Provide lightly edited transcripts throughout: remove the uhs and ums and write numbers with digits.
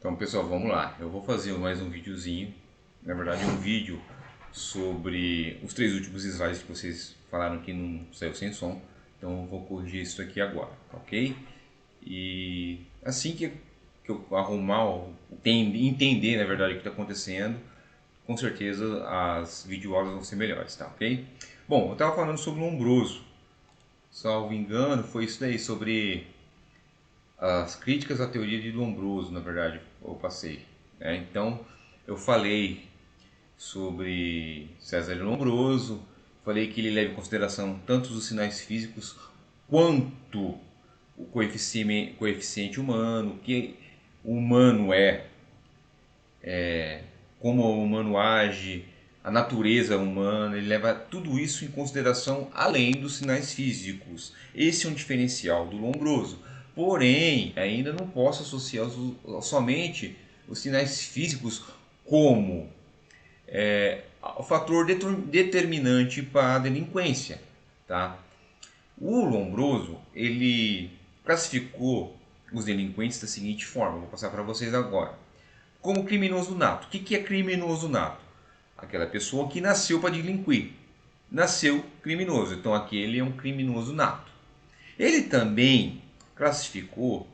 Então, pessoal, vamos lá. Eu vou fazer mais um videozinho, na verdade um vídeo sobre os três últimos slides que vocês falaram que não saiu sem som. Então eu vou corrigir isso aqui agora, ok? E assim que eu arrumar, entender na verdade o que está acontecendo, com certeza as videoaulas vão ser melhores, tá ok? Bom, eu estava falando sobre o Lombroso, salvo engano, foi isso daí, sobre as críticas à teoria de Lombroso, na verdade, eu passei. Então, eu falei sobre César de Lombroso, falei que ele leva em consideração tanto os sinais físicos quanto o coeficiente humano, que o humano como o humano age, a natureza humana, ele leva tudo isso em consideração além dos sinais físicos. Esse é um diferencial do Lombroso. Porém, ainda não posso associar somente os sinais físicos como o fator determinante para a delinquência. Tá? O Lombroso ele classificou os delinquentes da seguinte forma, vou passar para vocês agora. Como criminoso nato. O que é criminoso nato? Aquela pessoa que nasceu para delinquir. Nasceu criminoso, então aquele é um criminoso nato. Ele também classificou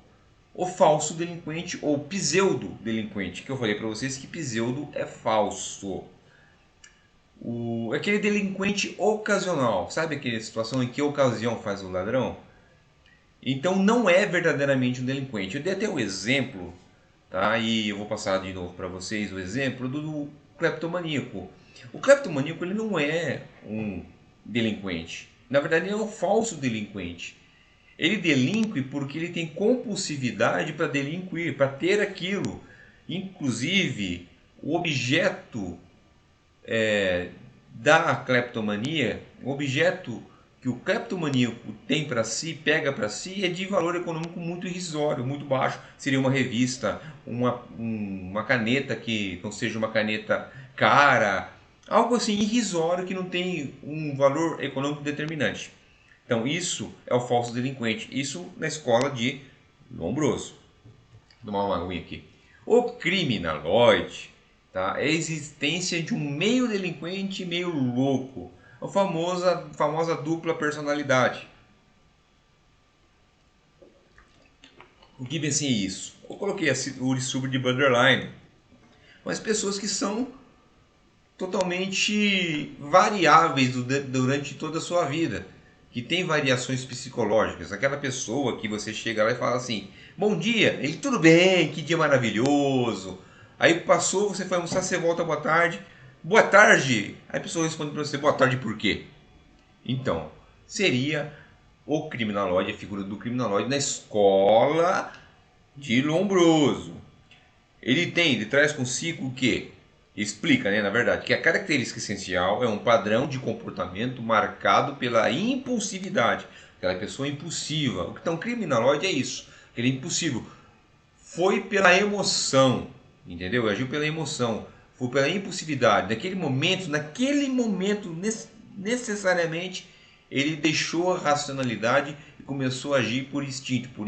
o falso delinquente ou pseudo-delinquente, que eu falei para vocês que pseudo é falso. Aquele delinquente ocasional, sabe aquela situação em que ocasião faz o ladrão? Então não é verdadeiramente um delinquente. Eu dei até o exemplo, tá? E eu vou passar de novo para vocês o exemplo do cleptomaníaco. O cleptomaníaco ele não é um delinquente. Na verdade, ele é um falso delinquente. Ele delinque porque ele tem compulsividade para delinquir, para ter aquilo. Inclusive, o objeto da cleptomania, o objeto que o cleptomaníaco tem para si, pega para si, é de valor econômico muito irrisório, muito baixo. Seria uma revista, uma caneta que não seja uma caneta cara, algo assim irrisório que não tem um valor econômico determinante. Então isso é o falso delinquente. Isso na escola de Lombroso. Vou tomar uma aguinha aqui. O criminaloide, tá? É a existência de um meio delinquente e meio louco. A famosa dupla personalidade. O que vem ser isso? Eu coloquei o sobre de borderline, mas pessoas que são totalmente variáveis durante toda a sua vida, que tem variações psicológicas. Aquela pessoa que você chega lá e fala assim: bom dia, ele tudo bem, que dia maravilhoso. Aí passou, você foi almoçar, você volta boa tarde. Boa tarde. Aí a pessoa responde para você: boa tarde por quê? Então, seria o criminalóide, a figura do criminalóide na escola de Lombroso. Ele traz consigo o quê? Explica, né, na verdade, que a característica essencial é um padrão de comportamento marcado pela impulsividade. Aquela pessoa impulsiva. Então, criminalóide é isso. Ele é impulsivo. Foi pela emoção, entendeu? Agiu pela emoção. Foi pela impulsividade. Naquele momento, necessariamente, ele deixou a racionalidade e começou a agir por instinto, por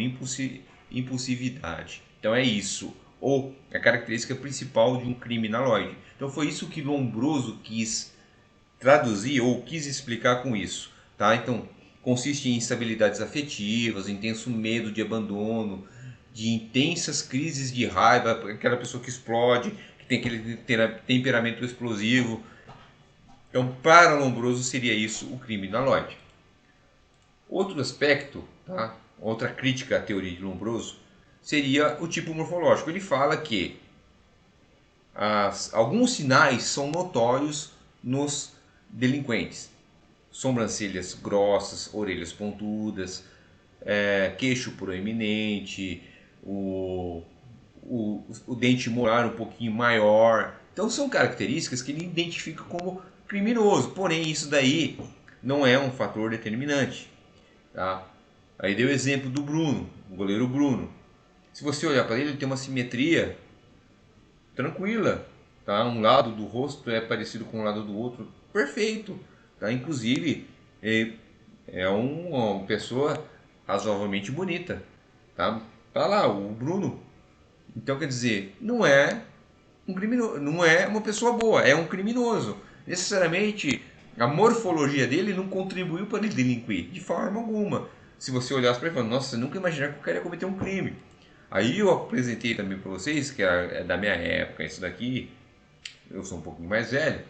impulsividade. Então é isso, ou a característica principal de um criminaloide. Então foi isso que Lombroso quis traduzir ou quis explicar com isso, tá? Então consiste em instabilidades afetivas, intenso medo de abandono, de intensas crises de raiva, aquela pessoa que explode, que tem aquele temperamento explosivo. Então, para Lombroso seria isso o criminaloide. Outro aspecto, tá? Outra crítica à teoria de Lombroso, seria o tipo morfológico. Ele fala que alguns sinais são notórios nos delinquentes. Sobrancelhas grossas, orelhas pontudas, queixo proeminente, o dente molar um pouquinho maior. Então são características que ele identifica como criminoso. Porém, isso daí não é um fator determinante. Tá? Aí deu o exemplo do Bruno, o goleiro Bruno. Se você olhar para ele, ele tem uma simetria tranquila. Tá? Um lado do rosto é parecido com o lado do outro, perfeito. Tá? Inclusive, é uma pessoa razoavelmente bonita. Tá lá, o Bruno. Então, quer dizer, não é um criminoso, não é uma pessoa boa, é um criminoso. Necessariamente, a morfologia dele não contribuiu para ele delinquir, de forma alguma. Se você olhasse para ele e falasse, nossa, você nunca imaginar que o cara ia cometer um crime. Aí eu apresentei também para vocês, que é da minha época, isso daqui, eu sou um pouquinho mais velho,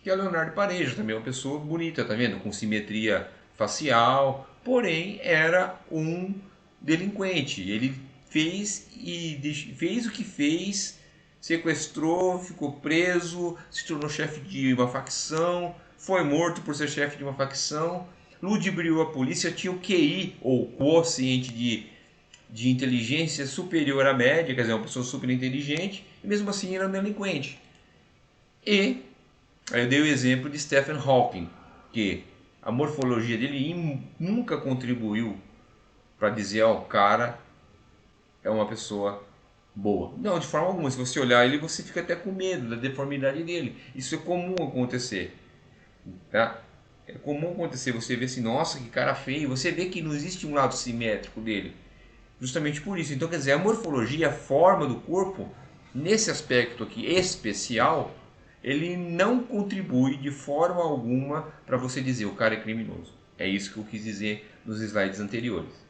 que é o Leonardo Pareja, também é uma pessoa bonita, tá vendo? Com simetria facial, porém era um delinquente. Ele fez o que fez, sequestrou, ficou preso, se tornou chefe de uma facção, foi morto por ser chefe de uma facção, ludibriou a polícia, tinha o QI, ou quociente de inteligência superior à média, quer dizer, uma pessoa super inteligente, e mesmo assim era um delinquente. E aí eu dei o exemplo de Stephen Hawking, que a morfologia dele nunca contribuiu para dizer, ó, o cara é uma pessoa boa. Não, de forma alguma. Se você olhar ele, você fica até com medo da deformidade dele. Isso é comum acontecer, tá? É comum acontecer, você vê assim, nossa, que cara feio. Você vê que não existe um lado simétrico dele. Justamente por isso. Então, quer dizer, a morfologia, a forma do corpo, nesse aspecto aqui especial, ele não contribui de forma alguma para você dizer o cara é criminoso. É isso que eu quis dizer nos slides anteriores.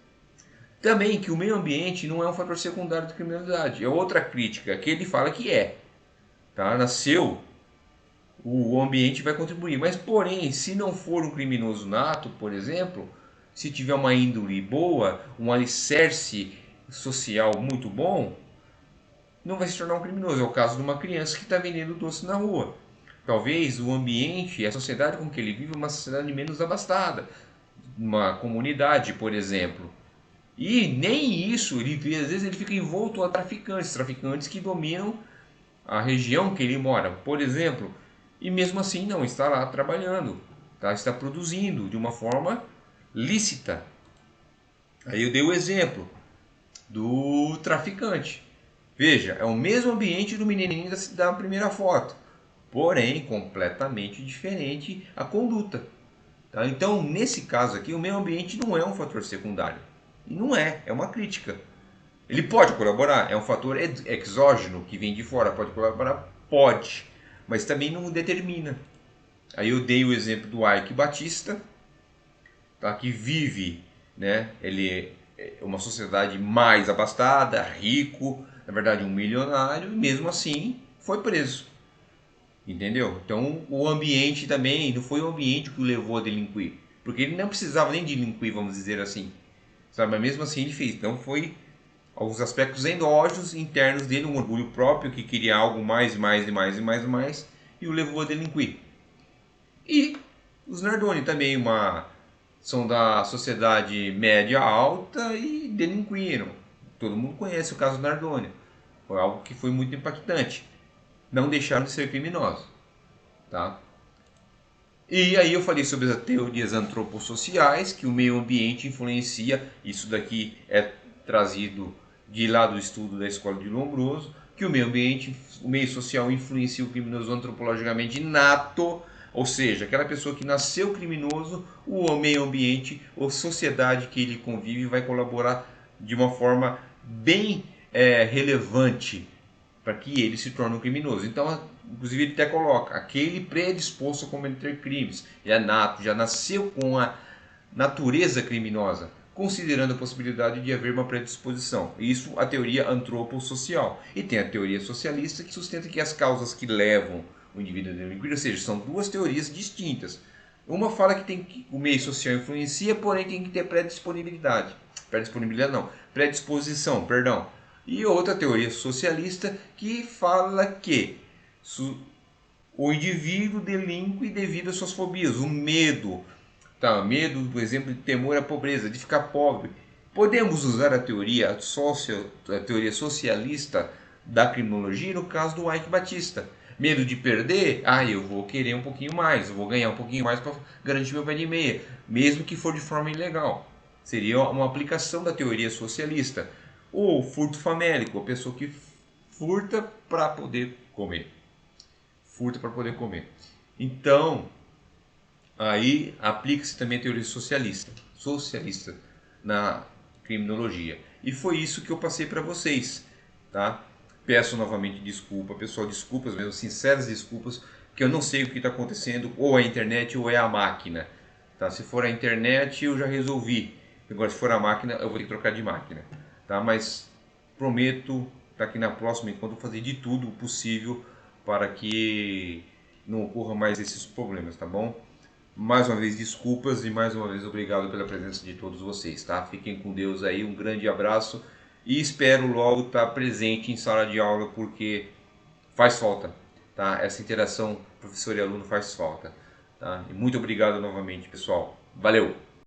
Também que o meio ambiente não é um fator secundário de criminalidade. É outra crítica que ele fala que é. Tá? Nasceu, o ambiente vai contribuir. Mas, porém, se não for um criminoso nato, por exemplo, se tiver uma índole boa, um alicerce social muito bom, não vai se tornar um criminoso. É o caso de uma criança que está vendendo doce na rua. Talvez o ambiente, a sociedade com que ele vive, é uma sociedade menos abastada. Uma comunidade, por exemplo. E nem isso, às vezes ele fica envolto a traficantes, traficantes que dominam a região que ele mora, por exemplo. E mesmo assim não, está lá trabalhando, tá? Está produzindo de uma forma lícita. Aí eu dei o exemplo do traficante. Veja, é o mesmo ambiente do menininho da primeira foto, porém completamente diferente a conduta. Tá? Então, nesse caso aqui, o meio ambiente não é um fator secundário. Não é, é uma crítica. Ele pode colaborar, é um fator exógeno que vem de fora, pode colaborar? Pode, mas também não determina. Aí eu dei o exemplo do Ike Batista, tá, que vive, né, ele é uma sociedade mais abastada, rico, na verdade um milionário, e mesmo assim foi preso. Entendeu? Então o ambiente também, não foi o ambiente que o levou a delinquir, porque ele não precisava nem delinquir, vamos dizer assim, sabe? Mas mesmo assim ele fez. Então foi alguns aspectos endógenos, internos dele, um orgulho próprio que queria algo mais, mais e mais e mais e mais, e o levou a delinquir. E os Nardoni também são da sociedade média alta e delinquiram. Todo mundo conhece o caso do Nardoni. Foi algo que foi muito impactante. Não deixaram de ser criminosos. Tá? E aí eu falei sobre as teorias antropossociais, que o meio ambiente influencia. Isso daqui é trazido de lá do estudo da Escola de Lombroso, que o meio ambiente, o meio social influencia o criminoso antropologicamente nato, ou seja, aquela pessoa que nasceu criminoso, o meio ambiente ou sociedade que ele convive vai colaborar de uma forma bem relevante para que ele se torne um criminoso. Então, inclusive, ele até coloca aquele predisposto a cometer crimes, é nato, já nasceu com a natureza criminosa, considerando a possibilidade de haver uma predisposição. Isso a teoria antropossocial. E tem a teoria socialista que sustenta que as causas que levam o indivíduo a delinquir, ou seja, são duas teorias distintas. Uma fala que o meio social influencia, porém tem que ter predisponibilidade. Predisponibilidade não, predisposição, perdão. E outra teoria socialista que fala que o indivíduo delinque devido às suas fobias, o medo, tá? Medo, por exemplo, de temor à pobreza, de ficar pobre. Podemos usar a teoria socialista da criminologia no caso do Ike Batista. Medo de perder? Ah, eu vou querer um pouquinho mais, eu vou ganhar um pouquinho mais para garantir meu pé de meia, mesmo que for de forma ilegal. Seria uma aplicação da teoria socialista. Ou furto famélico, a pessoa que furta para poder comer. Furta para poder comer. Então, aí aplica-se também a teoria socialista na criminologia. E foi isso que eu passei para vocês, tá? peço novamente desculpa, pessoal, desculpas mesmo, sinceras desculpas, porque eu não sei o que está acontecendo, ou é a internet ou é a máquina. Tá? Se for a internet, eu já resolvi. Agora, se for a máquina, eu vou ter que trocar de máquina. Tá? Mas prometo, tá aqui na próxima enquanto fazer de tudo possível para que não ocorra mais esses problemas, tá bom? Mais uma vez, desculpas e mais uma vez obrigado pela presença de todos vocês, tá? Fiquem com Deus aí, um grande abraço e espero logo estar presente em sala de aula porque faz falta, tá? Essa interação professor e aluno faz falta, tá? E muito obrigado novamente, pessoal. Valeu!